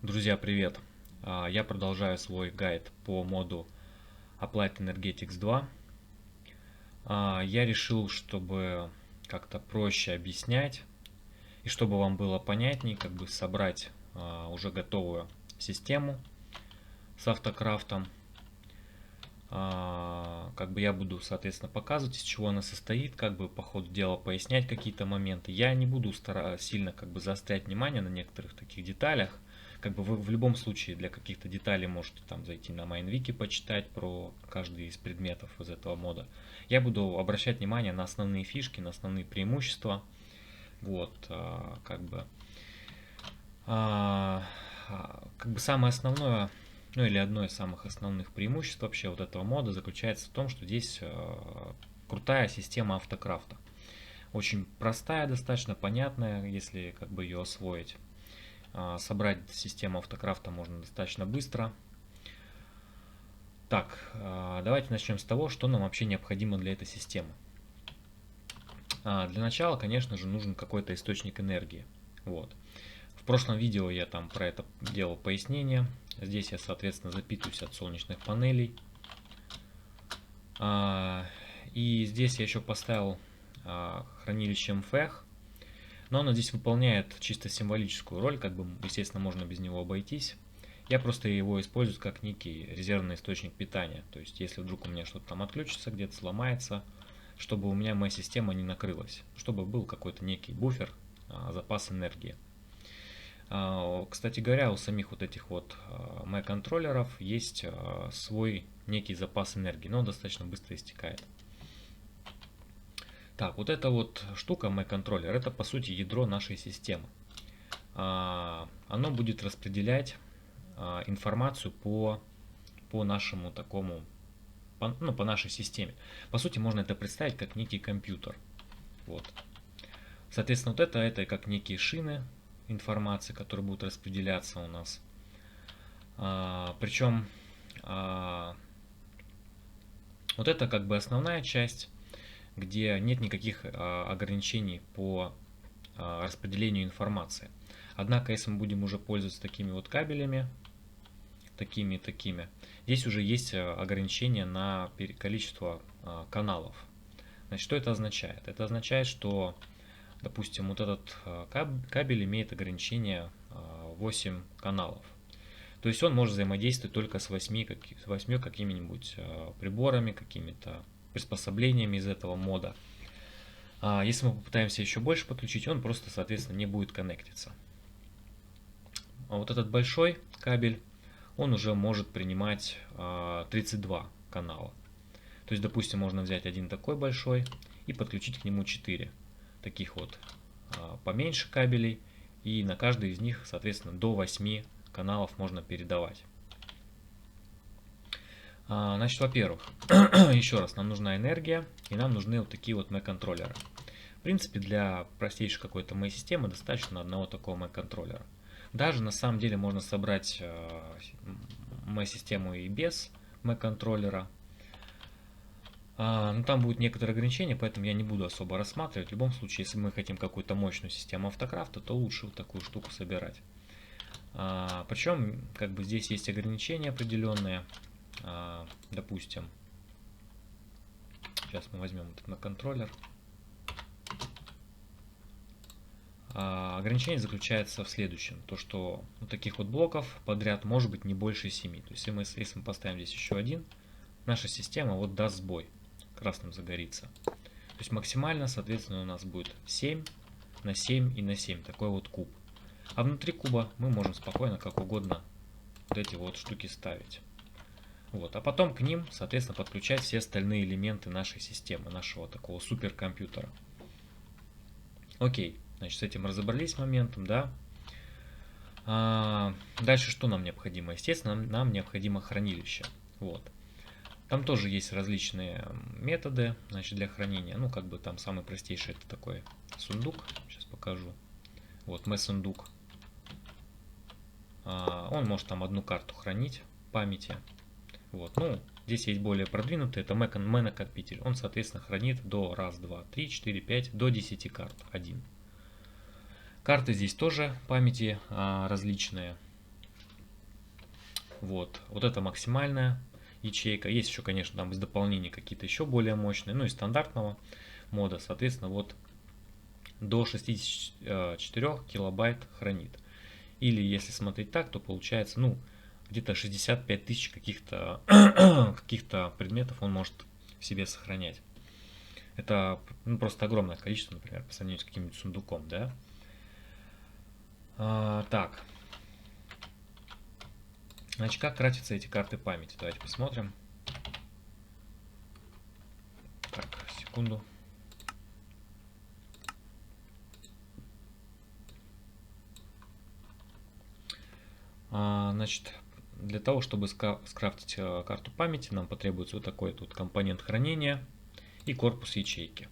Друзья, привет! Я продолжаю свой гайд по моду Applied Energetics 2. Я решил, чтобы как-то проще объяснять и чтобы вам было понятнее, как бы собрать уже готовую систему с автокрафтом. Как бы я буду, соответственно, показывать, из чего она состоит, как бы по ходу дела пояснять какие-то моменты. Я не буду сильно как бы заострять внимание на некоторых таких деталях. Как бы вы в любом случае для каких-то деталей можете там зайти на MindWiki, почитать про каждый из предметов из этого мода. Я буду обращать внимание на основные фишки, на основные преимущества. Вот, как бы самое основное, ну или одно из самых основных преимуществ вообще вот этого мода заключается в том, что здесь крутая система автокрафта. Очень простая, достаточно понятная, если как бы ее освоить. Собрать систему автокрафта можно достаточно быстро. Так, давайте начнем с того, что нам вообще необходимо для этой системы. Для начала, конечно же, нужен какой-то источник энергии. Вот. В прошлом видео я там про это делал пояснение. Здесь я, соответственно, запитываюсь от солнечных панелей. И здесь я еще поставил хранилище МФЭХ. Но оно здесь выполняет чисто символическую роль, как бы, естественно, можно без него обойтись. Я просто его использую как некий резервный источник питания. То есть, если вдруг у меня что-то там отключится, где-то сломается, чтобы у меня моя система не накрылась. Чтобы был какой-то некий буфер, запас энергии. Кстати говоря, у самих вот этих вот Mac-контроллеров есть свой некий запас энергии, но он достаточно быстро истекает. Так, вот эта вот штука Mac-контроллер, это по сути ядро нашей системы. Оно будет распределять информацию по нашему такому, по нашей системе. По сути, можно это представить как некий компьютер. Вот. Соответственно, вот это как некие шины информации, которые будут распределяться у нас. Причем вот это как бы основная часть, где нет никаких ограничений по распределению информации. Однако, если мы будем уже пользоваться такими вот кабелями, такими, здесь уже есть ограничения на количество каналов. Значит, что это означает? Это означает, что, допустим, вот этот кабель имеет ограничение 8 каналов. То есть он может взаимодействовать только с 8 какими-нибудь приборами, какими-то приспособлениями из этого мода. Если мы попытаемся еще больше подключить, он просто, соответственно, не будет коннектиться. А вот этот большой кабель, он уже может принимать 32 канала. То есть, допустим, можно взять один такой большой и подключить к нему 4 таких вот поменьше кабелей. И на каждый из них, соответственно, до 8 каналов можно передавать. Значит, во-первых, еще раз, нам нужна энергия, и нам нужны вот такие вот Mac-контроллеры. В принципе, для простейшей какой-то Mac-системы достаточно одного такого Mac-контроллера. Даже на самом деле можно собрать Mac-систему и без Mac-контроллера. Но там будут некоторые ограничения, поэтому я не буду особо рассматривать. В любом случае, если мы хотим какую-то мощную систему автокрафта, то лучше вот такую штуку собирать. Причем, как бы здесь есть ограничения определенные. Допустим, сейчас мы возьмем этот на контроллер. Ограничение заключается в следующем. То, что вот таких вот блоков подряд может быть не больше 7. То есть, если мы поставим здесь еще один, наша система вот даст сбой. Красным загорится. То есть максимально, соответственно, у нас будет 7 на 7 и на 7. Такой вот куб. А внутри куба мы можем спокойно, как угодно, вот эти вот штуки ставить. Вот. А потом к ним, соответственно, подключать все остальные элементы нашей системы, нашего такого суперкомпьютера. Окей, значит, с этим разобрались моментом, да. Дальше что нам необходимо? Естественно, нам необходимо хранилище. Вот. Там тоже есть различные методы, значит, для хранения. Ну, как бы там самый простейший это такой сундук. Сейчас покажу. Вот, сундук. Он может там одну карту хранить памяти. Вот, ну, здесь есть более продвинутый, это накопитель. Он, соответственно, хранит до 1, 2, 3, 4, 5, до 10 карт. 1. Карты здесь тоже памяти различные. Вот это максимальная ячейка. Есть еще, конечно, там из дополнений какие-то еще более мощные, ну и стандартного мода, соответственно, вот до 64 килобайт хранит. Или если смотреть так, то получается, ну, где-то 65 тысяч каких-то предметов он может в себе сохранять. Это ну, просто огромное количество, например, по сравнению с каким-нибудь сундуком, да? Так, значит, как крафтятся эти карты памяти? Давайте посмотрим. Так, секунду. Значит, для того, чтобы скрафтить карту памяти, нам потребуется вот такой тут компонент хранения и корпус ячейки.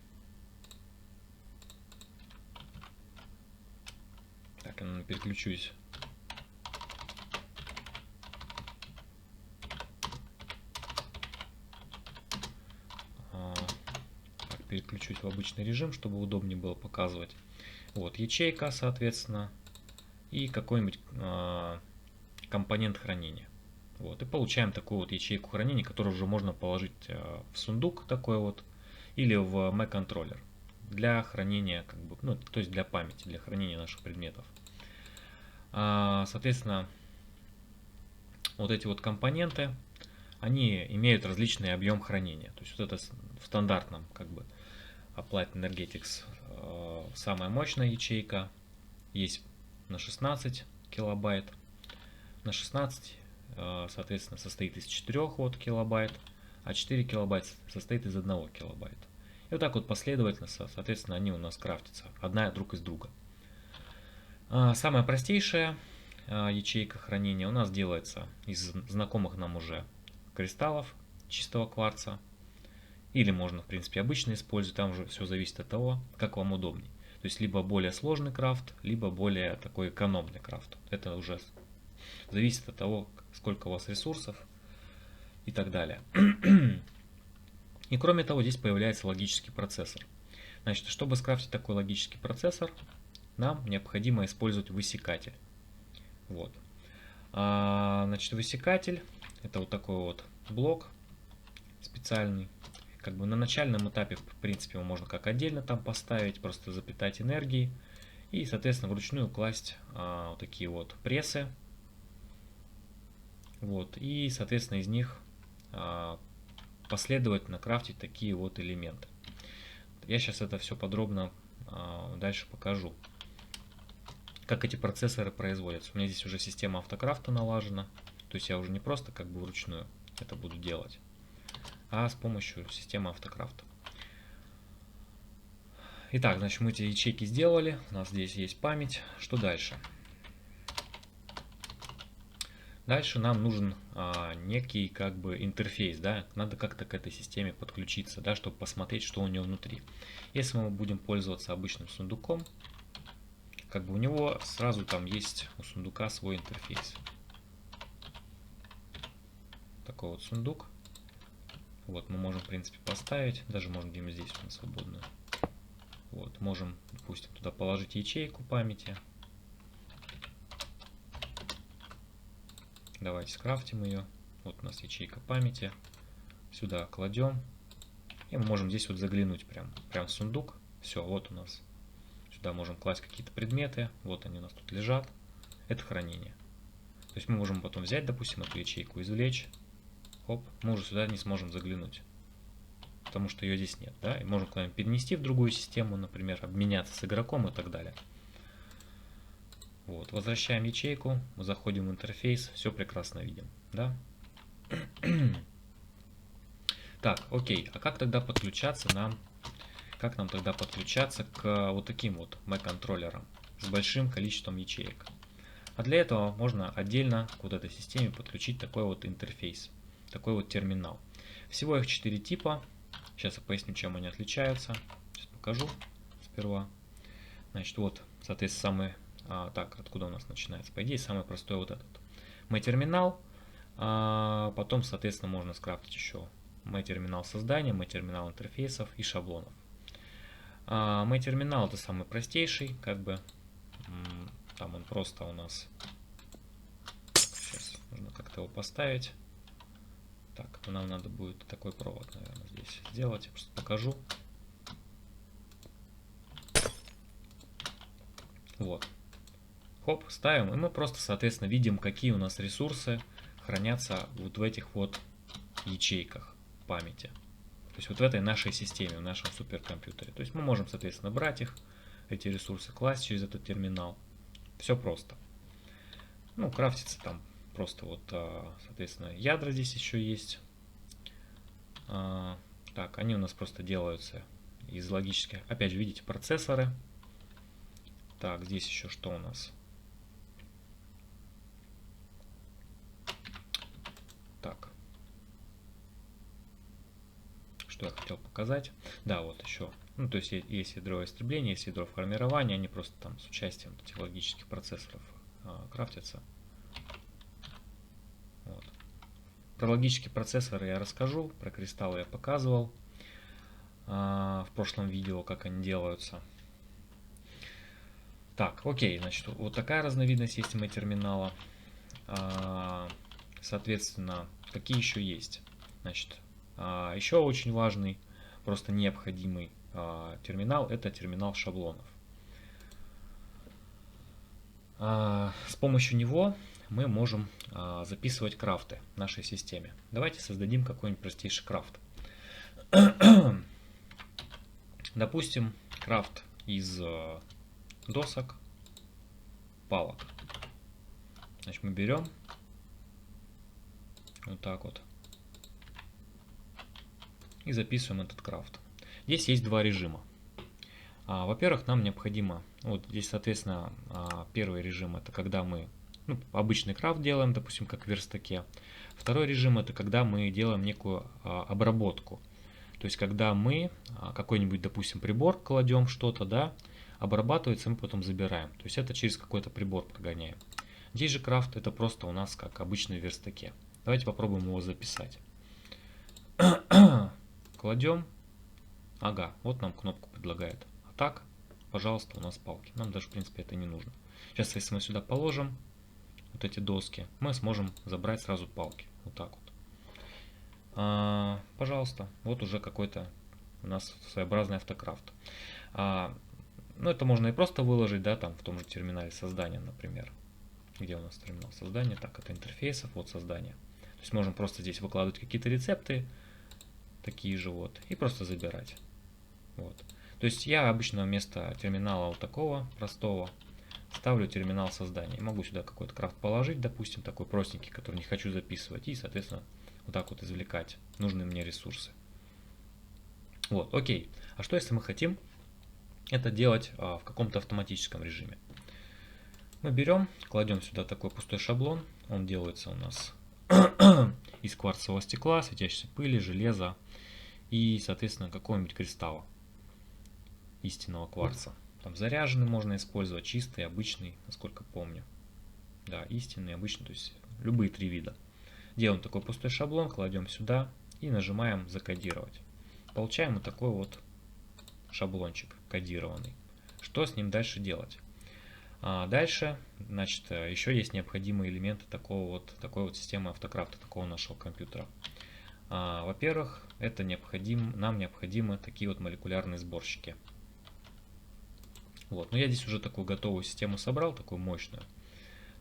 Так, я переключусь. Переключусь в обычный режим, чтобы удобнее было показывать. Вот ячейка, соответственно, и какой-нибудь компонент хранения. Вот, и получаем такую вот ячейку хранения, которую уже можно положить в сундук такой вот, или в Mac контроллер для хранения, как бы, ну, то есть для памяти, для хранения наших предметов. Соответственно, вот эти вот компоненты, они имеют различный объем хранения. То есть вот это в стандартном, как бы, Applied Energetics самая мощная ячейка, есть на 16 килобайт, на 16, соответственно, состоит из 4 вот килобайт, а 4 килобайт состоит из 1 килобайта. И вот так вот последовательно, соответственно, они у нас крафтятся, одна друг из друга. Самая простейшая ячейка хранения у нас делается из знакомых нам уже кристаллов чистого кварца. Или можно, в принципе, обычно использовать, там уже все зависит от того, как вам удобней. То есть, либо более сложный крафт, либо более такой экономный крафт. Это уже зависит от того, сколько у вас ресурсов и так далее. И кроме того, здесь появляется логический процессор. Значит, чтобы скрафтить такой логический процессор, нам необходимо использовать высекатель. Вот. Значит, высекатель это вот такой вот блок специальный. Как бы на начальном этапе, в принципе, его можно как отдельно там поставить, просто запитать энергией. И, соответственно, вручную класть вот такие вот прессы. Вот. И, соответственно, из них последовательно крафтить такие вот элементы. Я сейчас это все подробно дальше покажу. Как эти процессоры производятся. У меня здесь уже система автокрафта налажена. То есть я уже не просто как бы вручную это буду делать, а с помощью системы автокрафта. Итак, значит, мы эти ячейки сделали. У нас здесь есть память. Что дальше? Дальше нам нужен некий как бы интерфейс, да, надо как-то к этой системе подключиться, да, чтобы посмотреть, что у нее внутри. Если мы будем пользоваться обычным сундуком, как бы у него сразу там есть у сундука свой интерфейс. Такой вот сундук. Вот мы можем, в принципе, поставить, даже можем где-нибудь здесь на свободную. Вот, можем, допустим, туда положить ячейку памяти. Давайте скрафтим ее. Вот у нас ячейка памяти. Сюда кладем. И мы можем здесь вот заглянуть прям в сундук. Все, вот у нас. Сюда можем класть какие-то предметы. Вот они у нас тут лежат. Это хранение. То есть мы можем потом взять, допустим, эту ячейку, извлечь. Хоп, мы уже сюда не сможем заглянуть. Потому что ее здесь нет. Да? И можем куда-нибудь перенести в другую систему, например, обменяться с игроком и так далее. Вот, возвращаем ячейку, мы заходим в интерфейс, все прекрасно видим, да? Так, окей, а как тогда подключаться как нам тогда подключаться к вот таким вот Mac контроллерам с большим количеством ячеек? А для этого можно отдельно к вот этой системе подключить такой вот интерфейс, такой вот терминал. Всего их 4 типа, сейчас я поясню, чем они отличаются, сейчас покажу сперва. Значит, вот, соответственно, самый так, откуда у нас начинается? По идее, самый простой вот этот. MyTerminal. Потом, соответственно, можно скрафтить еще MyTerminal создания, MyTerminal интерфейсов и шаблонов. MyTerminal это самый простейший, как бы. Там он просто у нас. Сейчас нужно как-то его поставить. Так, нам надо будет такой провод, наверное, здесь сделать. Я просто покажу. Вот. Хоп, ставим, и мы просто, соответственно, видим, какие у нас ресурсы хранятся вот в этих вот ячейках памяти. То есть вот в этой нашей системе, в нашем суперкомпьютере. То есть мы можем, соответственно, брать их, эти ресурсы, класть через этот терминал. Все просто. Ну, крафтится там просто вот, соответственно, ядра здесь еще есть. Так, они у нас просто делаются из логических, опять же, видите, процессоры. Так, здесь еще что у нас? Так. Что я хотел показать? Да, вот еще. Ну, то есть есть ядро истребления, есть ядро формирования, они просто там с участием этих логических процессоров крафтятся. Вот. Про логические процессоры я расскажу, про кристаллы я показывал в прошлом видео, как они делаются. Так, окей, значит, вот такая разновидность есть терминала. Соответственно, какие еще есть? Значит, еще очень важный, просто необходимый терминал — это терминал шаблонов. С помощью него мы можем записывать крафты в нашей системе. Давайте создадим какой-нибудь простейший крафт. Допустим, крафт из досок, палок. Значит, мы берем вот так вот и записываем этот крафт. Здесь есть два режима. Во-первых, нам необходимо, вот здесь, соответственно, первый режим — это когда мы обычный крафт делаем, допустим, как в верстаке. Второй режим — это когда мы делаем некую обработку. То есть, когда мы какой-нибудь, допустим, прибор кладем что-то, да, обрабатывается, мы потом забираем. То есть, это через какой-то прибор прогоняем. Здесь же крафт — это просто у нас как обычный в верстаке. Давайте попробуем его записать. Кладем. Ага, вот нам кнопку предлагает. А так, пожалуйста, у нас палки. Нам даже, в принципе, это не нужно. Сейчас, если мы сюда положим вот эти доски, мы сможем забрать сразу палки. Вот так вот. Пожалуйста, вот уже какой-то у нас своеобразный автокрафт. Ну, это можно и просто выложить, да, там в том же терминале создания, например. Где у нас терминал создания? Так, это интерфейсов, вот создание. То есть можем просто здесь выкладывать какие-то рецепты, такие же вот, и просто забирать. Вот. То есть я обычно вместо терминала вот такого простого ставлю терминал создания. Могу сюда какой-то крафт положить, допустим, такой простенький, который не хочу записывать, и, соответственно, вот так вот извлекать нужные мне ресурсы. Вот, окей. А что если мы хотим это делать в каком-то автоматическом режиме? Мы берем, кладем сюда такой пустой шаблон. Он делается у нас из кварцевого стекла, светящейся пыли, железа и, соответственно, какого-нибудь кристалла истинного кварца. Там заряженный можно использовать, чистый, обычный, насколько помню. Да, истинный, обычный, то есть любые три вида. Делаем такой пустой шаблон, кладем сюда и нажимаем закодировать. Получаем вот такой вот шаблончик кодированный. Что с ним дальше делать? Дальше, значит, еще есть необходимые элементы такой вот системы автокрафта, такого нашего компьютера. Во-первых, нам необходимы такие вот молекулярные сборщики. Вот, но я здесь уже такую готовую систему собрал, такую мощную.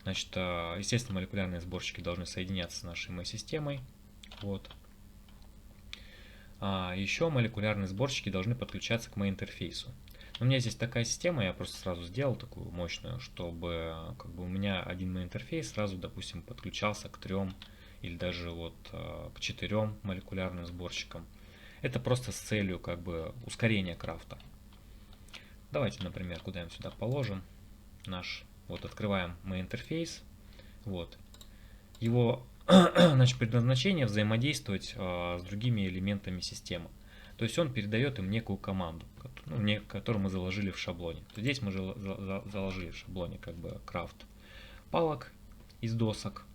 Значит, естественно, молекулярные сборщики должны соединяться с нашей системой. Вот. Еще молекулярные сборщики должны подключаться к интерфейсу. У меня здесь такая система, я просто сразу сделал такую мощную, чтобы у меня один интерфейс сразу, допустим, подключался к 3 или даже вот к 4 молекулярным сборщикам. Это просто с целью ускорения крафта. Давайте, например, куда-нибудь сюда положим наш, вот открываем интерфейс, вот. Его значит, предназначение взаимодействовать с другими элементами системы. То есть он передает им некую команду, которую мы заложили в шаблоне. Здесь мы же заложили в шаблоне крафт палок из досок.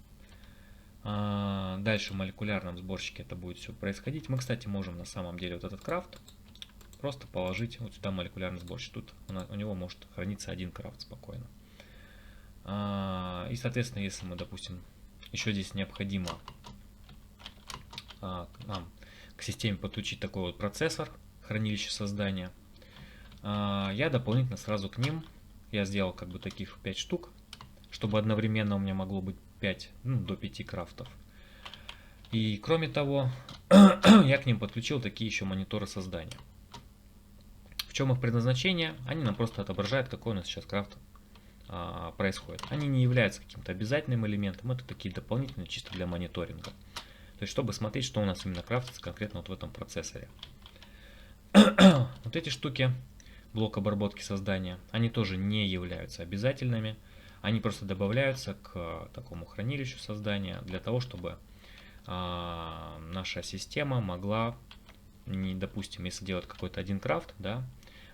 Дальше в молекулярном сборщике это будет все происходить. Мы, кстати, можем на самом деле вот этот крафт просто положить вот сюда молекулярный сборщик. Тут у него может храниться один крафт спокойно. И, соответственно, если мы, допустим, еще здесь необходимо нам к системе подключить такой вот процессор, хранилище создания. Я дополнительно сразу к ним, я сделал как бы таких 5 штук, чтобы одновременно у меня могло быть 5, до 5 крафтов. И кроме того, я к ним подключил такие еще мониторы создания. В чем их предназначение? Они нам просто отображают, какой у нас сейчас крафт происходит. Они не являются каким-то обязательным элементом, это такие дополнительные чисто для мониторинга. То есть, чтобы смотреть, что у нас именно крафтится конкретно вот в этом процессоре. Вот эти штуки, блок обработки создания, они тоже не являются обязательными. Они просто добавляются к такому хранилищу создания для того, чтобы наша система могла, допустим, если делать какой-то один крафт, да,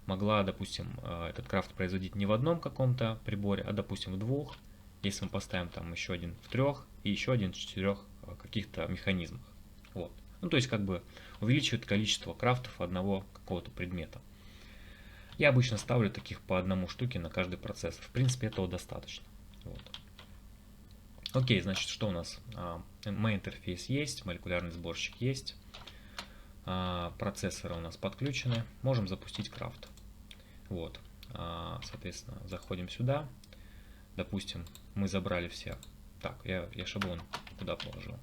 могла, допустим, этот крафт производить не в одном каком-то приборе, а, допустим, в двух. Если мы поставим там еще один в трех и еще один в четырех каких-то механизмах. Вот. Ну, то есть, как бы увеличивает количество крафтов одного какого-то предмета. Я обычно ставлю таких по одному штуке на каждый процессор. В принципе, этого достаточно. Вот. Окей, значит, что у нас? Main интерфейс есть, молекулярный сборщик есть. Процессоры у нас подключены. Можем запустить крафт. Вот. Соответственно, заходим сюда. Допустим, мы забрали все. Так, я шаблон куда положил?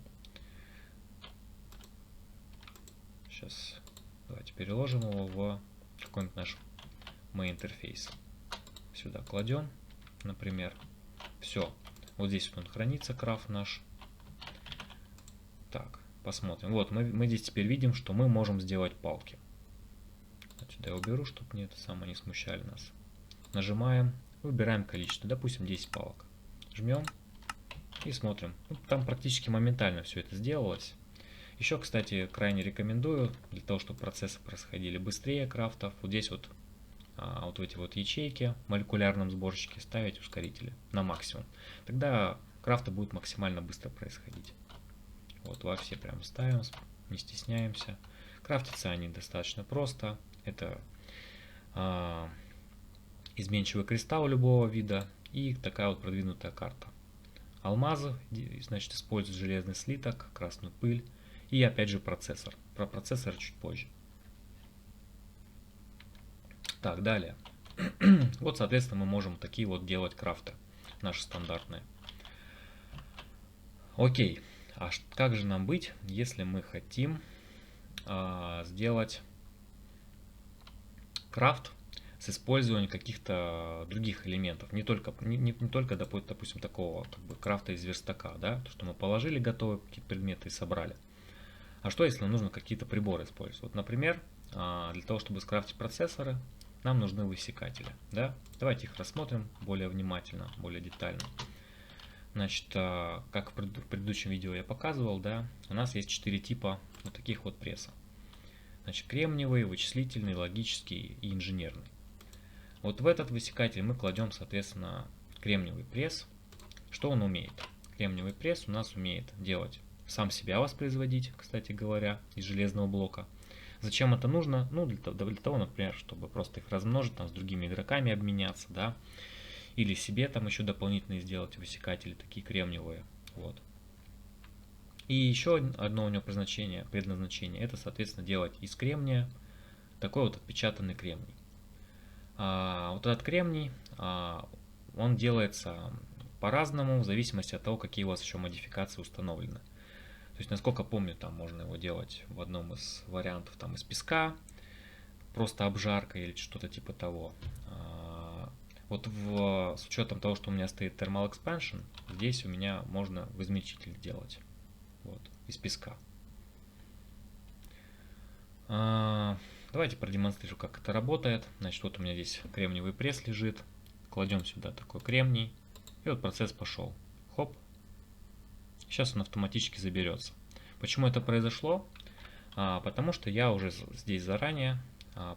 Сейчас давайте переложим его в какой-нибудь наш main интерфейс. Сюда кладем, например. Все. Вот здесь вот он хранится, крафт наш. Так, посмотрим. Вот, мы здесь теперь видим, что мы можем сделать палки. Сюда я уберу, чтобы мне это самое не смущали нас. Нажимаем, выбираем количество, допустим, 10 палок. Жмем и смотрим. Там практически моментально все это сделалось. Еще, кстати, крайне рекомендую, для того, чтобы процессы происходили быстрее крафтов, вот здесь вот, вот в эти вот ячейки в молекулярном сборщике ставить ускорители на максимум. Тогда крафты будут максимально быстро происходить. Вот во все прям ставим, не стесняемся. Крафтятся они достаточно просто. Это изменчивый кристалл любого вида и такая вот продвинутая карта. Алмазы, значит, используют железный слиток, красную пыль и опять же процессор. Про процессор чуть позже. Так, далее. Вот, соответственно, мы можем такие вот делать крафты, наши стандартные. Окей, а как же нам быть, если мы хотим сделать крафт с использованием каких-то других элементов, не только, допустим, такого как бы крафта из верстака, да, то, что мы положили готовые какие-то предметы и собрали. А что, если нам нужно какие-то приборы использовать? Вот, например, для того, чтобы скрафтить процессоры, нам нужны высекатели, да? Давайте их рассмотрим более внимательно, более детально. Значит, как в предыдущем видео я показывал, да, у нас есть 4 типа вот таких вот пресса. Значит, кремниевый, вычислительный, логический и инженерный. Вот в этот высекатель мы кладем, соответственно, кремниевый пресс. Что он умеет? Кремниевый пресс у нас умеет делать, сам себя воспроизводить, кстати говоря, из железного блока. Зачем это нужно? Ну, для того, например, чтобы просто их размножить, там, с другими игроками обменяться, да, или себе там еще дополнительные сделать высекатели, такие кремниевые, вот. И еще одно у него предназначение, это, соответственно, делать из кремния такой вот отпечатанный кремний. Вот этот кремний, он делается по-разному, в зависимости от того, какие у вас еще модификации установлены. То есть, насколько помню, там можно его делать в одном из вариантов там из песка, просто обжарка или что-то типа того. Вот с учетом того, что у меня стоит Thermal Expansion, здесь у меня можно в измельчитель делать. Вот, из песка. Давайте продемонстрирую, как это работает. Значит, вот у меня здесь кремниевый пресс лежит. Кладем сюда такой кремний. И вот процесс пошел. Хоп. Сейчас он автоматически заберется. Почему это произошло? Потому что я уже здесь заранее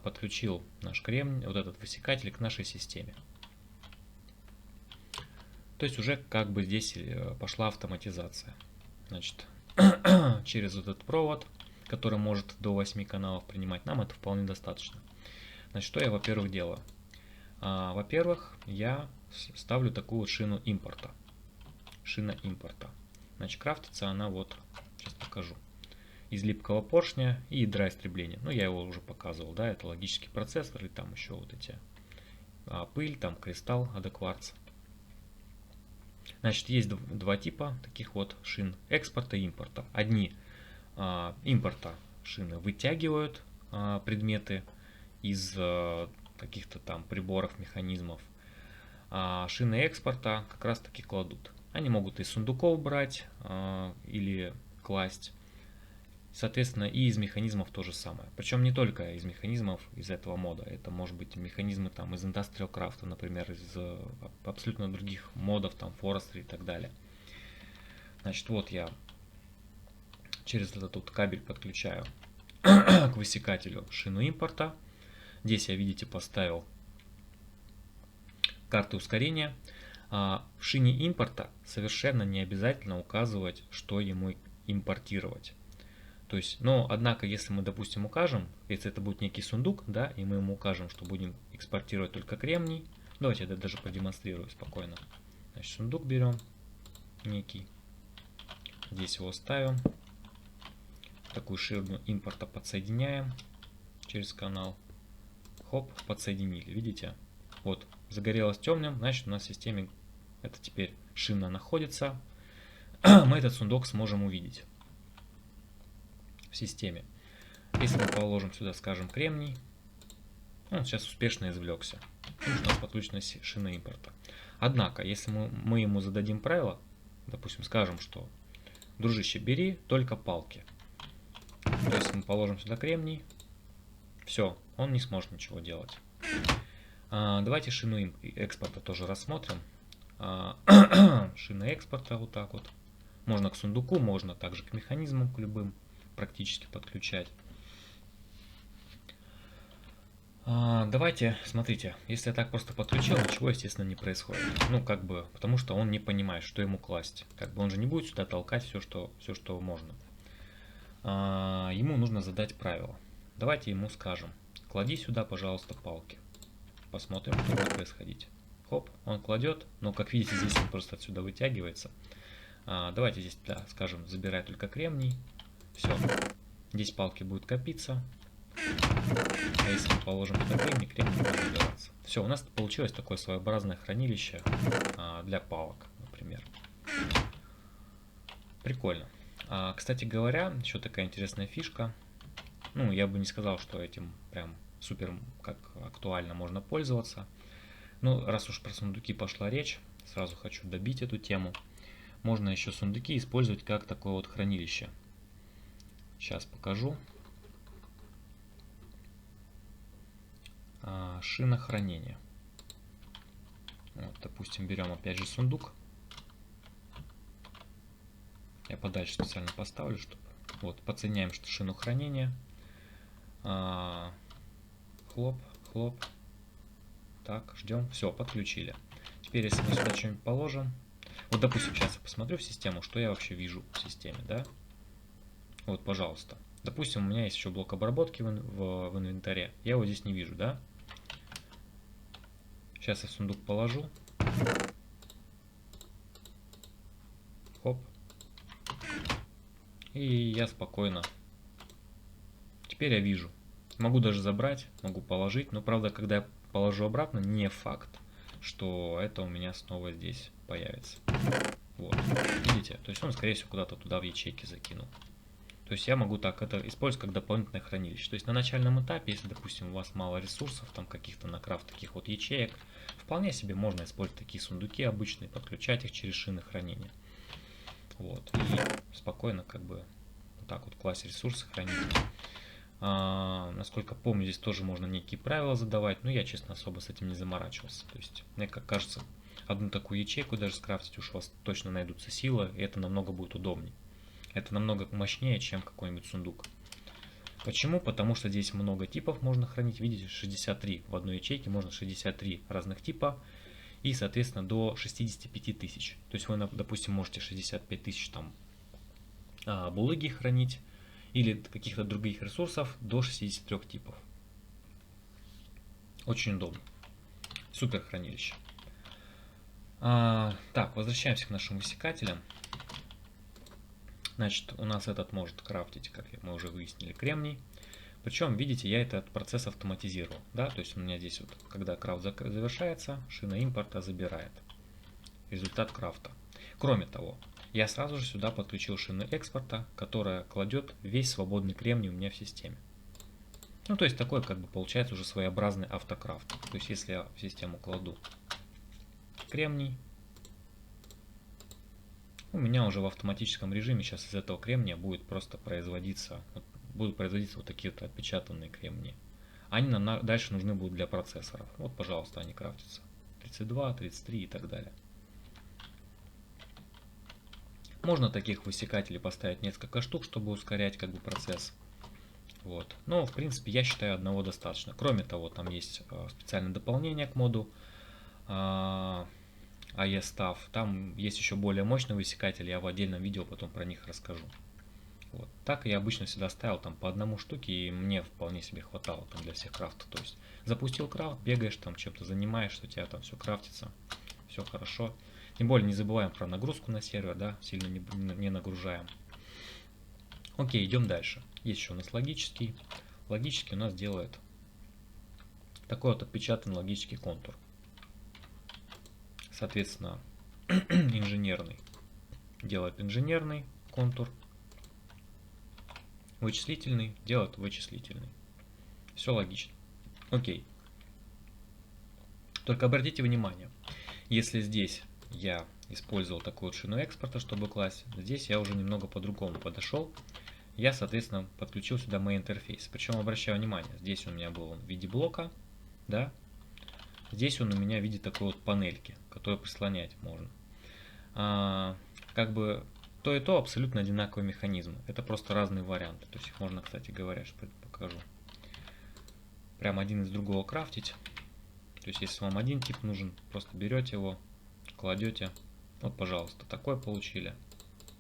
подключил наш кремний, вот этот высекатель к нашей системе. То есть уже как бы здесь пошла автоматизация. Значит, через вот этот провод, который может до 8 каналов принимать, нам это вполне достаточно. Значит, что я, во-первых, делаю? Во-первых, я ставлю такую вот шину импорта. Шина импорта. Значит, крафтится она вот, сейчас покажу, из липкого поршня и ядра истребления. Ну, я его уже показывал, да, это логический процессор, и там еще вот эти пыль, там кристалл адекварц. Значит, есть два типа таких вот шин: экспорта и импорта. Одни импорта шины вытягивают предметы из каких-то там приборов, механизмов, а шины экспорта как раз таки кладут. Они могут из сундуков брать или класть. Соответственно, и из механизмов то же самое. Причем не только из механизмов из этого мода. Это может быть механизмы там из Industrial Craft, например, из абсолютно других модов, там Forestry и так далее. Значит, вот я через этот вот кабель подключаю к высекателю шину импорта. Здесь я, видите, поставил карты ускорения. В шине импорта совершенно не обязательно указывать, что ему импортировать. То есть, но, однако, если мы, допустим, укажем, если это будет некий сундук, да, и мы ему укажем, что будем экспортировать только кремний, давайте я даже продемонстрирую спокойно. Значит, сундук берем некий, здесь его ставим, такую ширму импорта подсоединяем через канал, хоп, подсоединили, видите? Вот, загорелось темным, значит, у нас в системе это теперь шина находится, мы этот сундук сможем увидеть в системе. Если мы положим сюда, скажем, кремний, он сейчас успешно извлекся. Потому что у нас подключена шина импорта. Однако, если мы ему зададим правило, допустим, скажем, что дружище, бери только палки. То есть мы положим сюда кремний, все, он не сможет ничего делать. Давайте шину экспорта тоже рассмотрим. Шина экспорта вот так вот. Можно к сундуку, можно также к механизмам, к любым практически подключать. Давайте, смотрите, если я так просто подключил, ничего, естественно, не происходит. Ну, как бы, потому что он не понимает, что ему класть. Как бы он же не будет сюда толкать все, что можно. Ему нужно задать правило. Давайте ему скажем: клади сюда, пожалуйста, палки. Посмотрим, что будет происходить. Хоп, он кладет, но, как видите, здесь он просто отсюда вытягивается. Давайте здесь, да, скажем, забирай только кремний. Все, здесь палки будут копиться. А если мы положим туда кремний, кремний будет забираться. Все, у нас получилось такое своеобразное хранилище для палок, например. Прикольно. Кстати говоря, еще такая интересная фишка. Ну, я бы не сказал, что этим прям супер как актуально можно пользоваться. Ну, раз уж про сундуки пошла речь, сразу хочу добить эту тему. Можно еще сундуки использовать как такое вот хранилище. Сейчас покажу. Шина хранения. Вот, допустим, берем опять же сундук. Я подальше специально поставлю, чтобы... Вот, подсоединяем шину хранения. Хлоп, хлоп. Так, ждем. Все, подключили. Теперь, если мы сюда что-нибудь положим. Вот, допустим, сейчас я посмотрю в систему, что я вообще вижу в системе, да? Вот, пожалуйста. Допустим, у меня есть еще блок обработки в инвентаре. Я его здесь не вижу, да? Сейчас я в сундук положу. Хоп. И я спокойно. Теперь я вижу. Могу даже забрать, могу положить. Но, правда, когда я положу обратно, не факт, что это у меня снова здесь появится. Вот. Видите? То есть он, скорее всего, куда-то туда в ячейки закинул. То есть я могу так это использовать как дополнительное хранилище. То есть на начальном этапе, если, допустим, у вас мало ресурсов, там каких-то на крафт таких вот ячеек, вполне себе можно использовать такие сундуки обычные, подключать их через шины хранения. Вот. И спокойно как бы вот так вот класть ресурсы, хранить. Насколько помню, здесь тоже можно некие правила задавать, но я, честно, особо с этим не заморачивался. То есть, мне как кажется, одну такую ячейку даже скрафтить, уж у вас точно найдутся силы, и это намного будет удобнее. Это намного мощнее, чем какой-нибудь сундук. Почему? Потому что здесь много типов можно хранить. Видите, 63 в одной ячейке, можно 63 разных типа. И, соответственно, до 65 тысяч. То есть вы, допустим, можете 65 тысяч там булыги хранить. Или каких-то других ресурсов до 63 типов. Очень удобно. Супер хранилище. Так, возвращаемся к нашим высекателям. Значит, у нас этот может крафтить, как мы уже выяснили, кремний. Причем, видите, я этот процесс автоматизировал. Да? То есть у меня здесь вот, когда крафт завершается, шина импорта забирает результат крафта. Кроме того, я сразу же сюда подключил шину экспорта, которая кладет весь свободный кремний у меня в системе. Ну, то есть такой, как бы, получается уже своеобразный автокрафт. То есть если я в систему кладу кремний, у меня уже в автоматическом режиме сейчас из этого кремния будет просто производиться, будут производиться вот такие вот отпечатанные кремнии. Они нам дальше нужны будут для процессоров. Вот, пожалуйста, они крафтятся. 32, 33 и так далее. Можно таких высекателей поставить несколько штук, чтобы ускорять как бы процесс. Вот. Но в принципе я считаю одного достаточно. Кроме того, там есть специальное дополнение к моду AESTAF. Там есть еще более мощные высекатели, я в отдельном видео потом про них расскажу. Вот. Так я обычно всегда ставил там по одному штуке, и мне вполне себе хватало там для всех крафтов. То есть запустил крафт, бегаешь там, чем-то занимаешься, у тебя там все крафтится, все хорошо. Тем более не забываем про нагрузку на сервер, да, сильно не нагружаем. Окей, идем дальше. Есть еще у нас логический. Логический у нас делает такой вот отпечатанный логический контур. Соответственно, инженерный делает инженерный контур. Вычислительный делает вычислительный. Все логично. Окей. Только обратите внимание, если здесь я использовал такую вот шину экспорта, чтобы класть, здесь я уже немного по-другому подошел. Я, соответственно, подключил сюда мой интерфейс. Причем, обращаю внимание, здесь у меня был в виде блока, да, здесь он у меня в виде такой вот панельки, которую прислонять можно. Как бы то и то абсолютно одинаковый механизм. Это просто разные варианты. То есть их можно, кстати говоря, покажу. Прям один из другого крафтить. То есть если вам один тип нужен, просто берете его, кладете. Вот, пожалуйста, такой получили.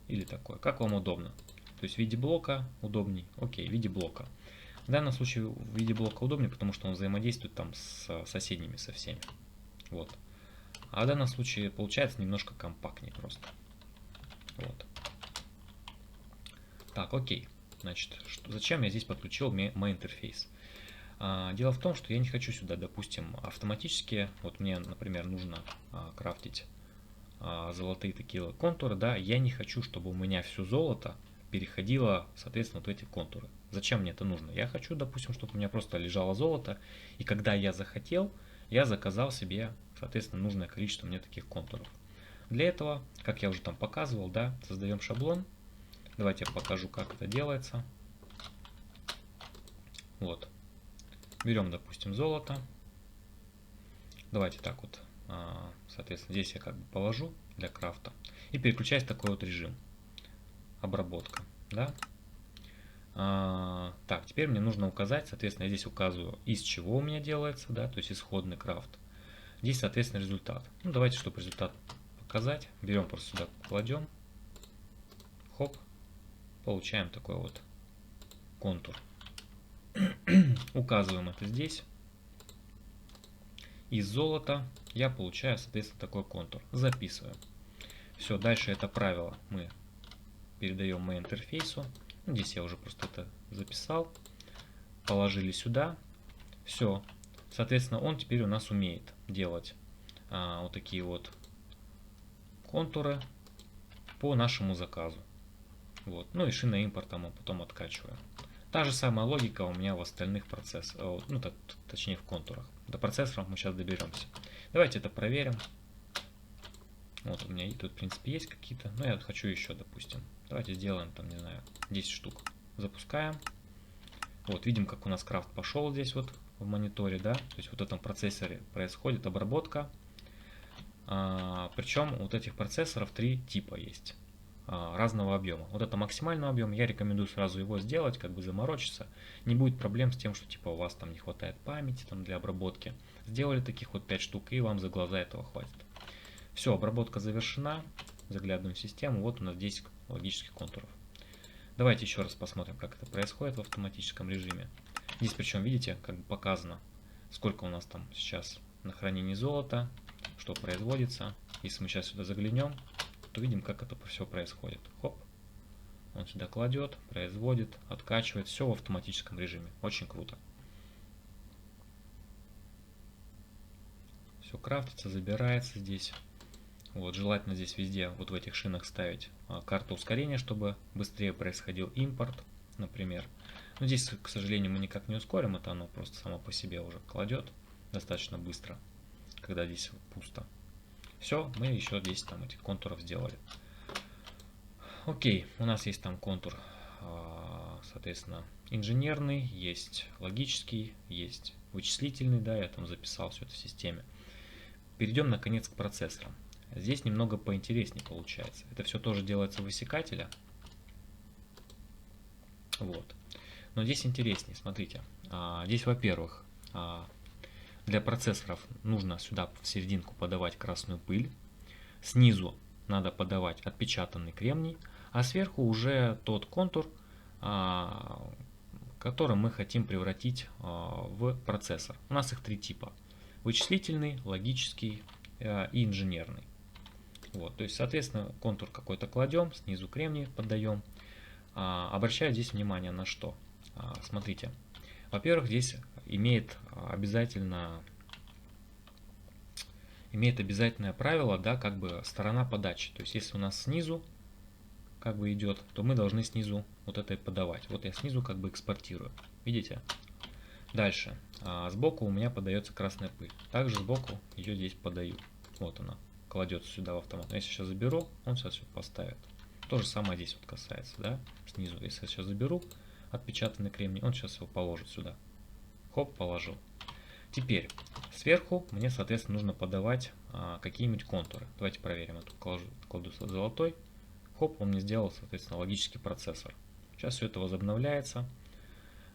Или такой. Как вам удобно. То есть в виде блока удобней. Окей, в виде блока. В данном случае в виде блока удобнее, потому что он взаимодействует там с соседними, со всеми. Вот. А в данном случае получается немножко компактнее просто. Вот. Так, окей. Значит, зачем я здесь подключил мой интерфейс? Дело в том, что я не хочу сюда, допустим, автоматически, вот мне, например, нужно крафтить золотые такие контуры, да, я не хочу, чтобы у меня все золото переходило, соответственно, вот эти контуры. Зачем мне это нужно? Я хочу, допустим, чтобы у меня просто лежало золото, и когда я захотел, я заказал себе, соответственно, нужное количество мне таких контуров. Для этого, как я уже там показывал, да, создаем шаблон. Давайте я покажу, как это делается. Вот. Берем, допустим, золото. Давайте так вот, соответственно, здесь я как бы положу для крафта. И переключаюсь в такой вот режим. Обработка. Да? Так, теперь мне нужно указать, соответственно, я здесь указываю, из чего у меня делается, да, то есть исходный крафт. Здесь, соответственно, результат. Ну, давайте, чтобы результат показать, берем просто сюда, кладем. Хоп. Получаем такой вот контур. Указываем это здесь. Из золота я получаю, соответственно, такой контур. Записываем. Все, дальше это правило мы передаем моему интерфейсу. Здесь я уже просто это записал. Положили сюда. Все. Соответственно, он теперь у нас умеет делать вот такие вот контуры по нашему заказу. Вот. Ну и шина импорта мы потом откачиваем. Та же самая логика у меня в остальных процессах, ну точнее в контурах. До процессоров мы сейчас доберемся. Давайте это проверим. Вот у меня и тут в принципе есть какие-то, но я хочу еще, допустим. Давайте сделаем там, не знаю, 10 штук. Запускаем. Вот видим, как у нас крафт пошел здесь вот в мониторе, да. То есть вот в этом процессоре происходит обработка. Причем вот этих процессоров 3 типа есть. Разного объема. Вот это максимальный объем, я рекомендую сразу его сделать, как бы заморочиться. Не будет проблем с тем, что типа у вас там не хватает памяти там, для обработки. Сделали таких вот 5 штук, и вам за глаза этого хватит. Все, обработка завершена. Заглядываем в систему. Вот у нас 10 логических контуров. Давайте еще раз посмотрим, как это происходит в автоматическом режиме. Здесь причем, видите, как бы показано, сколько у нас там сейчас на хранении золота, что производится. Если мы сейчас сюда заглянем, то видим, как это все происходит. Хоп. Он сюда кладет, производит, откачивает. Все в автоматическом режиме. Очень круто. Все крафтится, забирается здесь. Вот, желательно здесь везде, вот в этих шинах ставить карту ускорения, чтобы быстрее происходил импорт, например. Но здесь, к сожалению, мы никак не ускорим, это оно просто само по себе уже кладет достаточно быстро, когда здесь пусто. Все, мы еще 10 там этих контуров сделали. Окей, у нас есть там контур, соответственно, инженерный, есть логический, есть вычислительный, да, я там записал все это в системе. Перейдем, наконец, к процессорам. Здесь немного поинтереснее получается. Это все тоже делается в высекателе. Вот. Но здесь интереснее, смотрите. Здесь, во-первых, для процессоров нужно сюда в серединку подавать красную пыль. Снизу надо подавать отпечатанный кремний, а сверху уже тот контур, который мы хотим превратить в процессор. У нас их три типа. Вычислительный, логический и инженерный. Вот, то есть, соответственно, контур какой-то кладем, снизу кремний поддаем. Обращаю здесь внимание на что. Смотрите, во-первых, здесь имеет обязательное правило, да, как бы сторона подачи. То есть, если у нас снизу как бы идет, то мы должны снизу вот это и подавать. Вот я снизу как бы экспортирую. Видите? Дальше. Сбоку у меня подается красная пыль. Также сбоку ее здесь подаю. Вот она. Кладется сюда в автомат. Но если сейчас заберу, он сейчас все поставит. То же самое здесь вот касается, да, снизу. Если я сейчас заберу отпечатанный кремний, он сейчас его положит сюда. Хоп, положил. Теперь сверху мне, соответственно, нужно подавать какие-нибудь контуры. Давайте проверим. Я тут кладу золотой. Хоп, он мне сделал, соответственно, логический процессор. Сейчас все это возобновляется.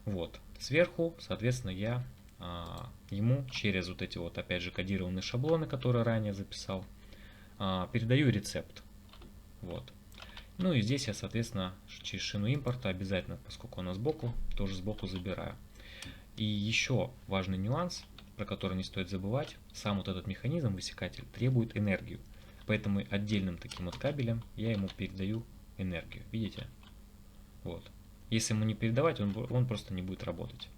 Вот. Сверху, соответственно, я ему через вот эти вот, опять же, кодированные шаблоны, которые ранее записал, передаю рецепт. Вот. Ну и здесь я, соответственно, через шину импорта обязательно, поскольку она сбоку, тоже сбоку забираю. И еще важный нюанс, про который не стоит забывать, сам вот этот механизм, высекатель, требует энергию. Поэтому отдельным таким вот кабелем я ему передаю энергию. Видите? Вот. Если ему не передавать, он просто не будет работать.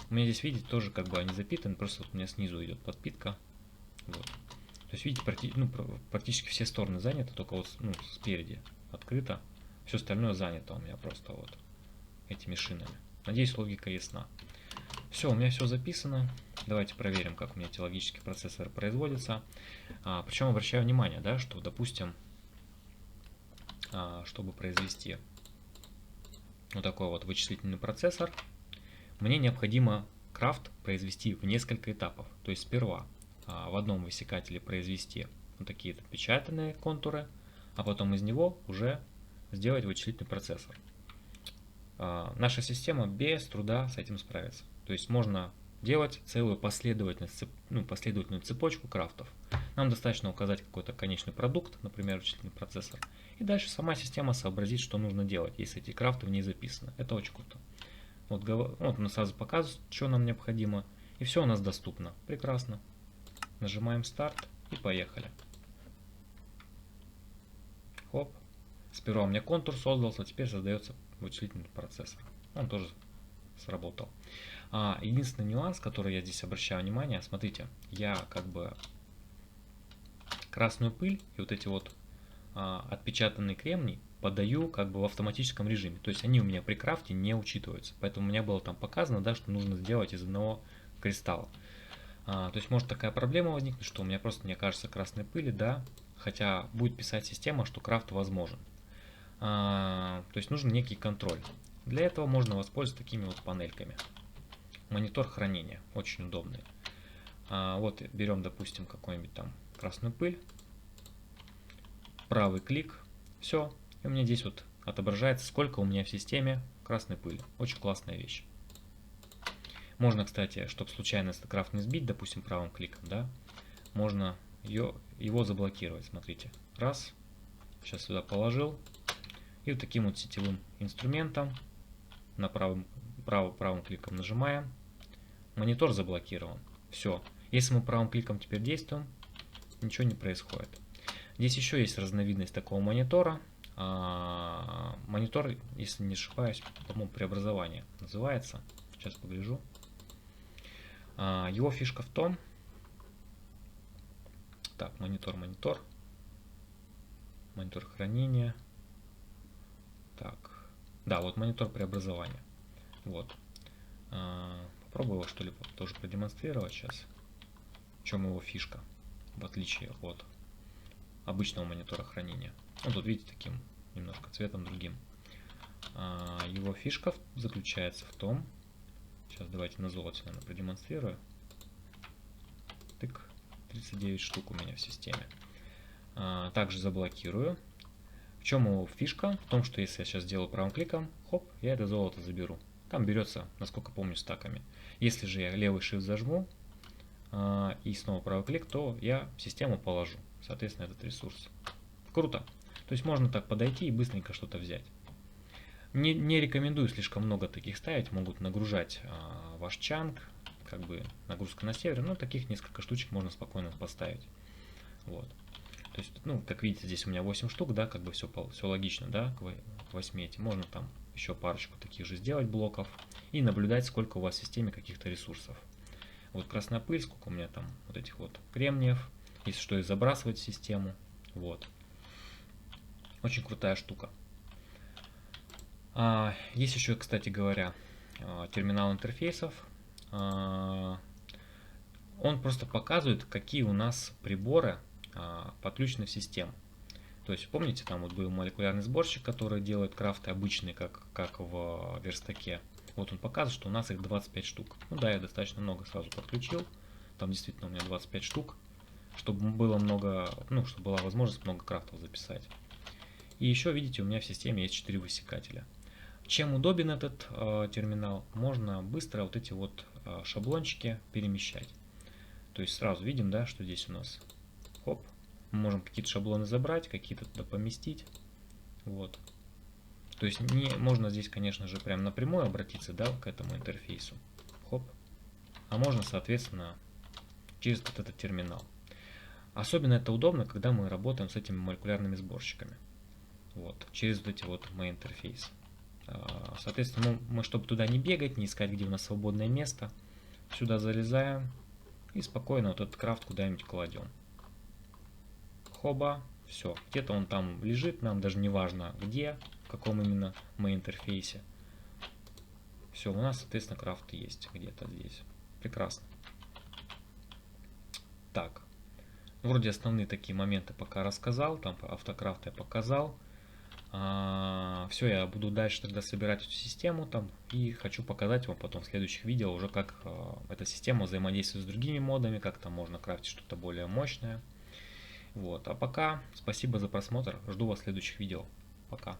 У меня здесь, видите, тоже как бы они запитаны, просто вот у меня снизу идет подпитка. Вот. То есть, видите, практически все стороны заняты, только вот спереди открыто. Все остальное занято у меня просто вот этими шинами. Надеюсь, логика ясна. Все, у меня все записано. Давайте проверим, как у меня эти логические процессоры производятся. Причем обращаю внимание, да, что, допустим, чтобы произвести вот такой вот вычислительный процессор, мне необходимо крафт произвести в несколько этапов. То есть сперва в одном высекателе произвести вот такие отпечатанные контуры, а потом из него уже сделать вычислительный процессор. Наша система без труда с этим справится. То есть можно делать целую последовательную цепочку крафтов. Нам достаточно указать какой-то конечный продукт, например, вычислительный процессор, и дальше сама система сообразит, что нужно делать, если эти крафты в ней записаны. Это очень круто. Вот он сразу показывает, что нам необходимо, и все у нас доступно. Прекрасно. Нажимаем старт и поехали. Хоп. Сперва у меня контур создался, теперь создается вычислительный процессор. Он тоже сработал. Единственный нюанс, который я здесь обращаю внимание, смотрите, я как бы красную пыль и вот эти вот отпечатанный кремний подаю как бы в автоматическом режиме. То есть они у меня при крафте не учитываются. Поэтому у меня было там показано, да, что нужно сделать из одного кристалла. То есть может такая проблема возникнуть, что у меня просто не окажется красной пыли, да, хотя будет писать система, что крафт возможен. То есть нужен некий контроль. Для этого можно воспользоваться такими вот панельками. Монитор хранения, очень удобный. Вот берем, допустим, какую-нибудь там красную пыль, правый клик, все, и у меня здесь вот отображается, сколько у меня в системе красной пыли. Очень классная вещь. Можно, кстати, чтобы случайно этот крафт не сбить, допустим, правым кликом, да, можно его заблокировать. Смотрите, раз, сейчас сюда положил, и вот таким вот сетевым инструментом на правым кликом нажимаем, монитор заблокирован. Все. Если мы правым кликом теперь действуем, ничего не происходит. Здесь еще есть разновидность такого монитора. монитор, если не ошибаюсь, по-моему, преобразование называется. Сейчас погляжу. Его фишка в том... Так, монитор. Монитор хранения. Так. Да, вот монитор преобразования. Вот. Попробую его, что ли, тоже продемонстрировать сейчас. В чем его фишка, в отличие от обычного монитора хранения. Ну, тут видите, таким немножко цветом другим. Его фишка заключается в том... Сейчас давайте на золоте, наверное, продемонстрирую. Тык. 39 штук у меня в системе. Также заблокирую. В чем его фишка? В том, что если я сейчас сделаю правым кликом, хоп, я это золото заберу. Там берется, насколько помню, стаками. Если же я левый shift зажму и снова правый клик, то я в систему положу, соответственно, этот ресурс. Круто. То есть можно так подойти и быстренько что-то взять. Не рекомендую слишком много таких ставить, могут нагружать ваш чанк, как бы нагрузка на сервер, но таких несколько штучек можно спокойно поставить. Вот. То есть, ну, как видите, здесь у меня 8 штук, да, как бы все логично, да, к 8 этим. Можно там еще парочку таких же сделать блоков и наблюдать, сколько у вас в системе каких-то ресурсов. Вот красная пыль, сколько у меня там вот этих вот кремниев, если что, и забрасывать в систему. Вот. Очень крутая штука. Есть еще, кстати говоря, терминал интерфейсов. Он просто показывает, какие у нас приборы подключены в систему. То есть, помните, там вот был молекулярный сборщик, который делает крафты обычные, как в верстаке. Вот он показывает, что у нас их 25 штук. Ну да, я достаточно много сразу подключил. Там действительно у меня 25 штук, чтобы было много, ну, чтобы была возможность много крафтов записать. И еще, видите, у меня в системе есть 4 высекателя. Чем удобен этот терминал? Можно быстро вот эти вот шаблончики перемещать. То есть сразу видим, да, что здесь у нас, хоп, мы можем какие-то шаблоны забрать, какие-то туда поместить. Вот. То есть можно здесь, конечно же, прям напрямую обратиться, да, к этому интерфейсу. Хоп. А можно, соответственно, через вот этот терминал. Особенно это удобно, когда мы работаем с этими молекулярными сборщиками. Вот. Через вот эти вот мои интерфейсы. Соответственно, мы, чтобы туда не бегать, не искать, где у нас свободное место, сюда залезаем и спокойно вот этот крафт куда-нибудь кладем. Хоба, все. Где-то он там лежит, нам даже не важно где, в каком именно мы интерфейсе. Все, у нас, соответственно, крафт есть где-то здесь. Прекрасно. Так, вроде основные такие моменты пока рассказал, там автокрафт я показал. Все, я буду дальше тогда собирать эту систему там и хочу показать вам потом в следующих видео уже, как эта система взаимодействует с другими модами, как там можно крафтить что-то более мощное. Вот, а пока спасибо за просмотр, жду вас в следующих видео. Пока.